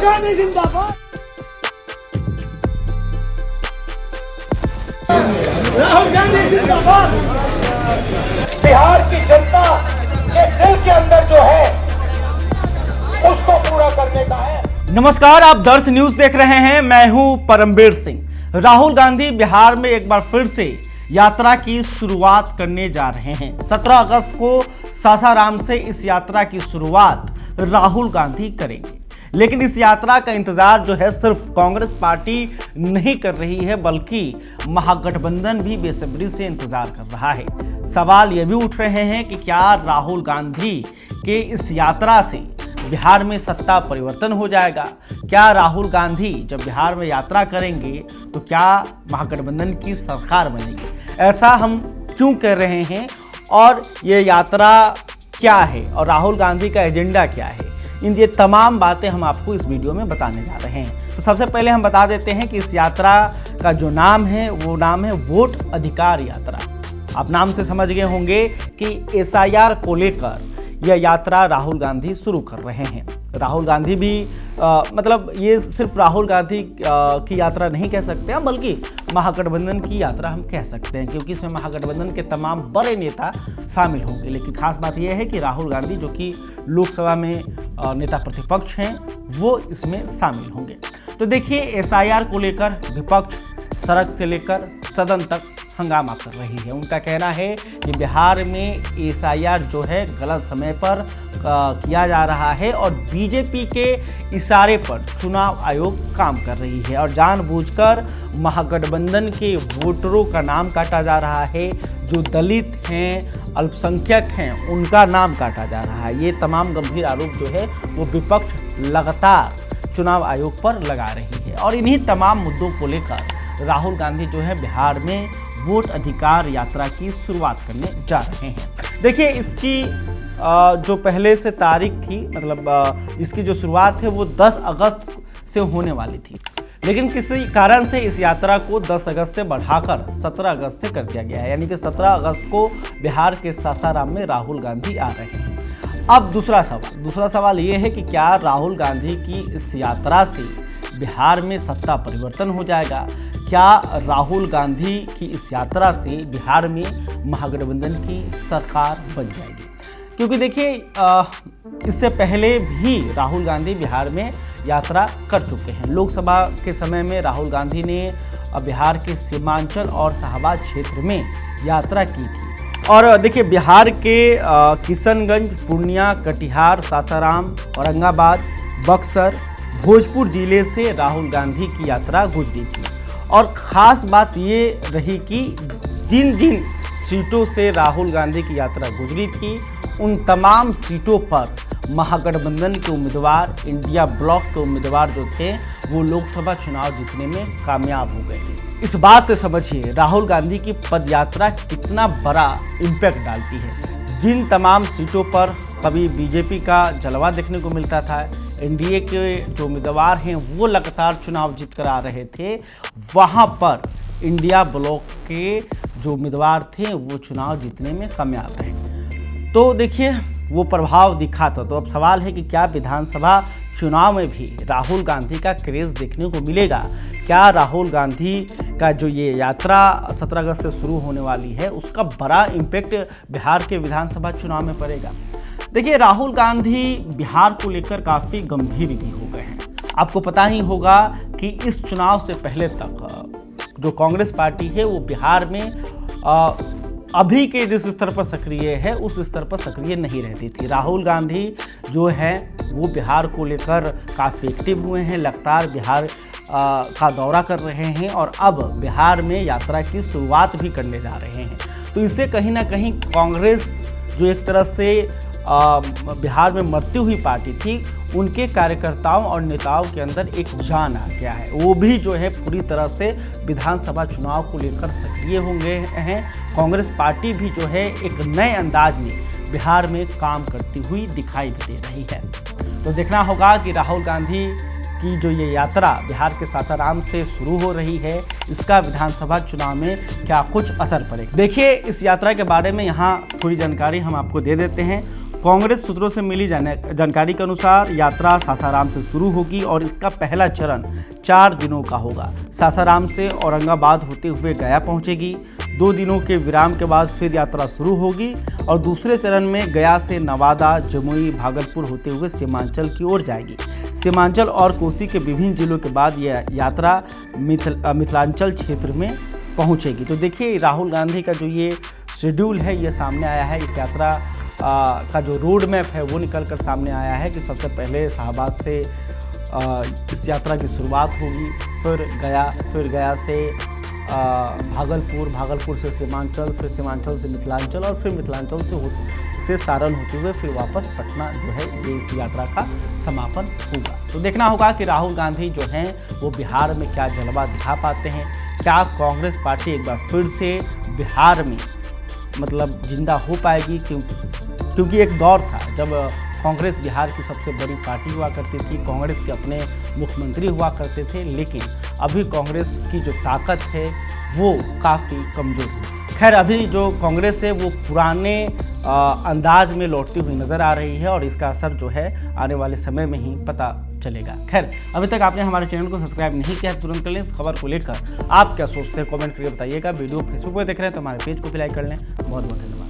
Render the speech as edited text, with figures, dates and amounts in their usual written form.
गांधी जिंदाबाद। राहुल गांधी जिंदाबाद। बिहार की जनता के दिल के अंदर जो है उसको पूरा करने का है। नमस्कार, आप दर्श न्यूज देख रहे हैं। मैं हूं परमबीर सिंह। राहुल गांधी बिहार में एक बार फिर से यात्रा की शुरुआत करने जा रहे हैं। 17 अगस्त को सासाराम से इस यात्रा की शुरुआत राहुल गांधी करेंगे। लेकिन इस यात्रा का इंतजार जो है सिर्फ कांग्रेस पार्टी नहीं कर रही है, बल्कि महागठबंधन भी बेसब्री से इंतजार कर रहा है। सवाल ये भी उठ रहे हैं कि क्या राहुल गांधी के इस यात्रा से बिहार में सत्ता परिवर्तन हो जाएगा? क्या राहुल गांधी जब बिहार में यात्रा करेंगे तो क्या महागठबंधन की सरकार बनेगी? ऐसा हम क्यों कह रहे हैं और ये यात्रा क्या है और राहुल गांधी का एजेंडा क्या है, ये तमाम बातें हम आपको इस वीडियो में बताने जा रहे हैं। तो सबसे पहले हम बता देते हैं कि इस यात्रा का जो नाम है वो नाम है वोट अधिकार यात्रा। आप नाम से समझ गए होंगे कि एसआईआर को लेकर यह यात्रा राहुल गांधी शुरू कर रहे हैं। राहुल गांधी भी मतलब ये सिर्फ राहुल गांधी की यात्रा नहीं कह सकते हैं, बल्कि महागठबंधन की यात्रा हम कह सकते हैं, क्योंकि इसमें महागठबंधन के तमाम बड़े नेता शामिल होंगे। लेकिन खास बात यह है कि राहुल गांधी जो कि लोकसभा में नेता प्रतिपक्ष हैं, वो इसमें शामिल होंगे। तो देखिए, एसआईआर को लेकर विपक्ष सड़क से लेकर सदन तक हंगामा कर रही है। उनका कहना है कि बिहार में एसआईआर जो है गलत समय पर किया जा रहा है और बीजेपी के इशारे पर चुनाव आयोग काम कर रही है और जानबूझकर महागठबंधन के वोटरों का नाम काटा जा रहा है। जो दलित हैं, अल्पसंख्यक हैं, उनका नाम काटा जा रहा है। ये तमाम गंभीर आरोप जो है वो विपक्ष लगातार चुनाव आयोग पर लगा रही है और इन्हीं तमाम मुद्दों को लेकर राहुल गांधी जो है बिहार में वोट अधिकार यात्रा की शुरुआत करने जा रहे हैं। देखिए, इसकी जो पहले से तारीख थी, मतलब इसकी जो शुरुआत है वो 10 अगस्त से होने वाली थी, लेकिन किसी कारण से इस यात्रा को 10 अगस्त से बढ़ाकर 17 अगस्त से कर दिया गया है। यानी कि 17 अगस्त को बिहार के सासाराम में राहुल गांधी आ रहे हैं। अब दूसरा सवाल ये है कि क्या राहुल गांधी की इस यात्रा से बिहार में सत्ता परिवर्तन हो जाएगा? क्या राहुल गांधी की इस यात्रा से बिहार में महागठबंधन की सरकार बन जाएगी? क्योंकि देखिए, इससे पहले भी राहुल गांधी बिहार में यात्रा कर चुके हैं। लोकसभा के समय में राहुल गांधी ने बिहार के सीमांचल और शाहबाद क्षेत्र में यात्रा की थी। और देखिए, बिहार के किशनगंज, पूर्णिया, कटिहार, सासाराम, औरंगाबाद, बक्सर, भोजपुर जिले से राहुल गांधी की यात्रा गुजरी थी। और ख़ास बात ये रही कि जिन जिन सीटों से राहुल गांधी की यात्रा गुजरी थी, उन तमाम सीटों पर महागठबंधन के उम्मीदवार, इंडिया ब्लॉक के उम्मीदवार जो थे, वो लोकसभा चुनाव जीतने में कामयाब हो गए थे। इस बात से समझिए राहुल गांधी की पदयात्रा कितना बड़ा इम्पैक्ट डालती है। जिन तमाम सीटों पर कभी बीजेपी का जलवा देखने को मिलता था, एनडीए के जो उम्मीदवार हैं वो लगातार चुनाव जीत कर आ रहे थे, वहाँ पर इंडिया ब्लॉक के जो उम्मीदवार थे वो चुनाव जीतने में कामयाब रहे। तो देखिए, वो प्रभाव दिखा था। तो अब सवाल है कि क्या विधानसभा चुनाव में भी राहुल गांधी का क्रेज देखने को मिलेगा? क्या राहुल गांधी का जो ये यात्रा 17 अगस्त से शुरू होने वाली है, उसका बड़ा इम्पैक्ट बिहार के विधानसभा चुनाव में पड़ेगा? देखिए, राहुल गांधी बिहार को लेकर काफ़ी गंभीर भी हो गए हैं। आपको पता ही होगा कि इस चुनाव से पहले तक जो कांग्रेस पार्टी है वो बिहार में अभी के जिस स्तर पर सक्रिय है उस स्तर पर सक्रिय नहीं रहती थी। राहुल गांधी जो है वो बिहार को लेकर काफ़ी एक्टिव हुए हैं, लगातार बिहार का दौरा कर रहे हैं और अब बिहार में यात्रा की शुरुआत भी करने जा रहे हैं। तो इससे कहीं ना कहीं कांग्रेस जो एक तरह से बिहार में मरती हुई पार्टी थी, उनके कार्यकर्ताओं और नेताओं के अंदर एक जान आ गया है। वो भी जो है पूरी तरह से विधानसभा चुनाव को लेकर सक्रिय हो गए हैं। कांग्रेस पार्टी भी जो है एक नए अंदाज में बिहार में काम करती हुई दिखाई दे रही है। तो देखना होगा कि राहुल गांधी की जो ये यात्रा बिहार के सासाराम से शुरू हो रही है, इसका विधानसभा चुनाव में क्या कुछ असर पड़ेगा। देखिए, इस यात्रा के बारे में यहाँ थोड़ी जानकारी हम आपको दे देते हैं। कांग्रेस सूत्रों से मिली जानकारी के अनुसार यात्रा सासाराम से शुरू होगी और इसका पहला चरण 4 दिनों का होगा। सासाराम से औरंगाबाद होते हुए गया पहुंचेगी। 2 दिनों के विराम के बाद फिर यात्रा शुरू होगी और दूसरे चरण में गया से नवादा, जमुई, भागलपुर होते हुए सीमांचल की ओर जाएगी। सीमांचल और कोसी के विभिन्न जिलों के बाद यह यात्रा मिथिलांचल क्षेत्र में पहुंचेगी। तो देखिए, राहुल गांधी का जो ये शेड्यूल है ये सामने आया है। इस यात्रा का जो रोड मैप है वो निकल कर सामने आया है कि सबसे पहले शाहबाद से इस यात्रा की शुरुआत होगी, फिर गया से भागलपुर से सीमांचल, फिर सीमांचल से मिथिलांचल और फिर मिथिलांचल से सारण होते हुए फिर वापस पटना जो है ये इस यात्रा का समापन होगा। तो देखना होगा कि राहुल गांधी जो हैं वो बिहार में क्या जलवा दिखा पाते हैं। क्या कांग्रेस पार्टी एक बार फिर से बिहार में मतलब जिंदा हो पाएगी, क्योंकि एक दौर था जब कांग्रेस बिहार की सबसे बड़ी पार्टी हुआ करती थी, कांग्रेस के अपने मुख्यमंत्री हुआ करते थे, लेकिन अभी कांग्रेस की जो ताकत है वो काफ़ी कमज़ोर है। खैर, अभी जो कांग्रेस है वो पुराने अंदाज में लौटती हुई नज़र आ रही है और इसका असर जो है आने वाले समय में ही पता चलेगा। खैर, अभी तक आपने हमारे चैनल को सब्सक्राइब नहीं किया, तुरंत कर लें। इस खबर को लेकर आप क्या सोचते हैं कमेंट करके बताइएगा। वीडियो फेसबुक पर देख रहे हैं तो हमारे पेज को भी लाइक कर लें। बहुत बहुत धन्यवाद।